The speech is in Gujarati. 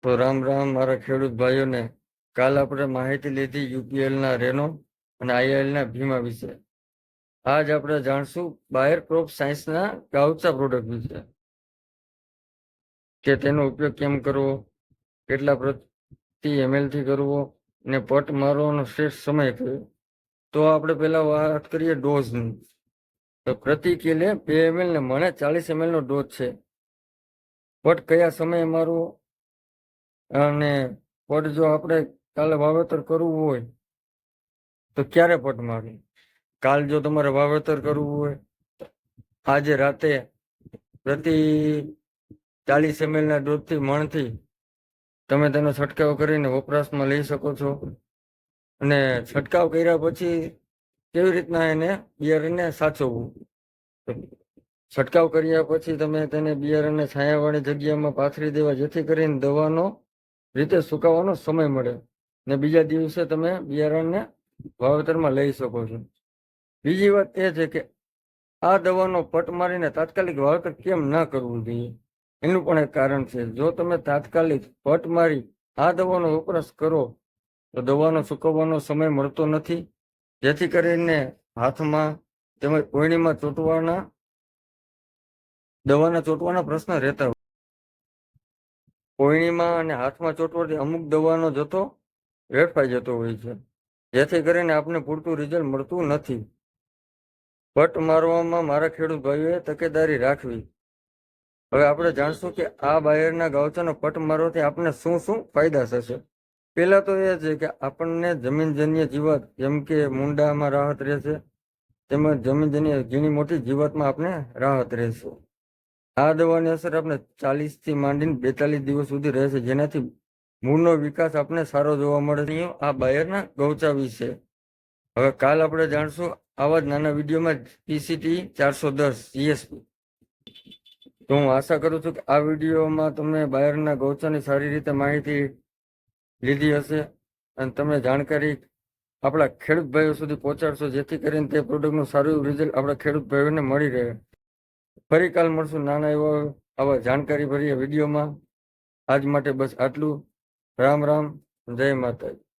તો રામ રામ મારા ખેડૂત ભાઈઓને. કાલ આપણે માહિતી લીધી યુપીએલના રેનો અને આઈએલના ભીમા વિશે. આજ આપણે જાણશું બાયર ક્રોપ સાયન્સના ગાઉચા પ્રોડક્ટ વિશે, કે તેનો ઉપયોગ કેમ કરવો, કેટલા પ્રતિ એમએલથી કરવો અને પટ મારવાનો શ્રેષ્ઠ સમય કયો. તો આપણે પહેલા વાત કરીએ ડોઝની. તો પ્રતિ કિલે 2 ml ને મને 40 ml નો ડોઝ છે. પટ કયા સમયે મારવો, અને પટ જો આપણે કાલે વાવેતર કરવું હોય તો ક્યારે પટ મારવું. કાલ જો તમારે વાવેતર કરવું હોય આજે રાતે પ્રતિ 40 ml ના ડોઝથી મણથી તમે તેનો છંટકાવ કરીને વપરાશમાં લઈ શકો છો. અને છંટકાવ કર્યા પછી કેવી રીતના એને બિયારણને સાચવવું. છંટકાવ કર્યા પછી તમે તેને બિયારણને છાયાવાળી જગ્યામાં પાથરી દેવા, જેથી કરીને દવાનો રીતે સુકાવાનો સમય મળે ને બીજા દિવસે તમે બિયારણને વાવેતરમાં લઈ શકો છો. બીજી વાત એ છે કે આ દવાનો પટ મારીને તાત્કાલિક વાવેતર કેમ ના કરવું જોઈએ, એનું પણ એક કારણ છે. જો તમે તાત્કાલિક પટ મારી આ દવાનો વપરાશ કરો તો દવાનો સુકવવાનો સમય મળતો નથી, જેથી કરીને હાથમાં તેમજ કોયણીમાં દવાના ચોંટવાના પ્રશ્ન રહેતા હોય. કોયણીમાં અને હાથમાં ચોંટવાથી અમુક દવાનો જથ્થો વેડફાઈ જતો હોય છે, જેથી કરીને આપને પૂરતું રિઝલ્ટ મળતું નથી. પટ મારવામાં મારા ખેડૂત ભાઈઓએ તકેદારી રાખવી. હવે આપણે જાણશું કે આ બાયરના ગાવચાનો પટ મારવાથી આપણને શું શું ફાયદા થશે. પહેલા તો એ છે કે આપણને જમીનજન્ય જીવાત જેમ કે મૂંડામાં રાહત રહેશે, તેમજ જમીનજન્ય ઝીણી મોટી જીવાતમાં આપણે રાહત રહેશે. આ દવાની અસર આપણે 40 થી માંડીને 42 દિવસ સુધી રહેશે, જેનાથી મૂળનો વિકાસ આપણે સારો જોવા મળે. આ બાયરના ગૌચા વિશે હવે કાલ આપણે જાણશું આવા જ નાના વિડીયોમાં PCT 410 CSP. તો હું આશા કરું છું કે આ વિડીયોમાં તમે બાયરના ગૌચાની સારી રીતે માહિતી લીધી હશે અને તમે જાણકારી આપણા ખેડૂત ભાઈઓ સુધી પહોંચાડશો, જેથી કરીને તે પ્રોડક્ટનું સારું રિઝલ્ટ આપણા ખેડૂત ભાઈઓને મળી રહે. ફરી કાલ મળશું નાના એવા આવા જાણકારી ભર્યા વિડીયોમાં. આજ માટે બસ આટલું. રામ રામ, જય માતાજી.